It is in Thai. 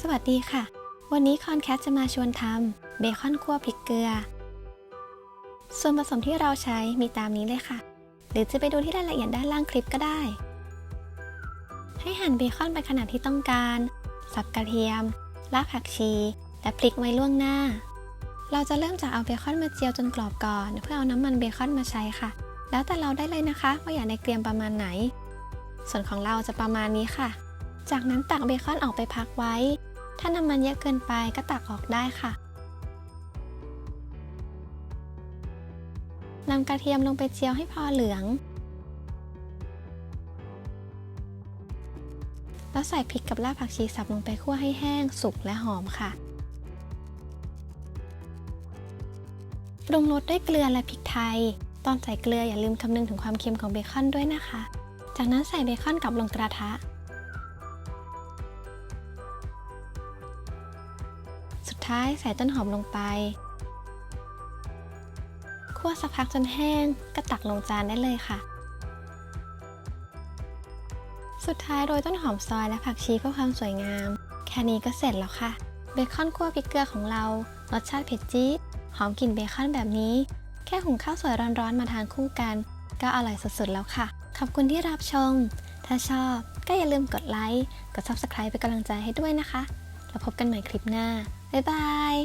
สวัสดีค่ะวันนี้คอนแคทจะมาชวนทำเบคอนคั่วพริกเกลือส่วนผสมที่เราใช้มีตามนี้เลยค่ะหรือจะไปดูที่รายละเอียดด้านล่างคลิปก็ได้ให้หั่นเบคอนไปขนาดที่ต้องการสับกระเทียมรากผักชีและพริกไว้ล่วงหน้าเราจะเริ่มจากเอาเบคอนมาเจียวจนกรอบก่อนเพื่อเอาน้ำมันเบคอนมาใช้ค่ะแล้วแต่เราได้เลยนะคะว่าอยากได้เกรียมประมาณไหนส่วนของเราจะประมาณนี้ค่ะจากนั้นตักเบคอนออกไปพักไว้ถ้าน้ำมันเยอะเกินไปก็ตักออกได้ค่ะนำกระเทียมลงไปเจียวให้พอเหลืองแล้วใส่พริกกับรากผักชีสับลงไปคั่วให้แห้งสุกและหอมค่ะปรุงรสด้วยเกลือและพริกไทยตอนใส่เกลืออย่าลืมคำนึงถึงความเค็มของเบคอนด้วยนะคะจากนั้นใส่เบคอนกลับลงกระทะสุดท้ายใส่ต้นหอมลงไปคั่วสักพักจนแห้งก็ตักลงจานได้เลยค่ะสุดท้ายโรยต้นหอมซอยและผักชีเพื่อความสวยงามแค่นี้ก็เสร็จแล้วค่ะเบคอนคั่วพริกเกลือของเรารสชาติเผ็ดจี๊ดหอมกลิ่นเบคอนแบบนี้แค่หุงข้าวสวยร้อนๆมาทานคู่กันก็อร่อยสุดๆแล้วค่ะขอบคุณที่รับชมถ้าชอบก็อย่าลืมกดไลค์กด Subscribe เป็นกำลังใจให้ด้วยนะคะแล้วพบกันใหม่คลิปหน้าบ๊ายบาย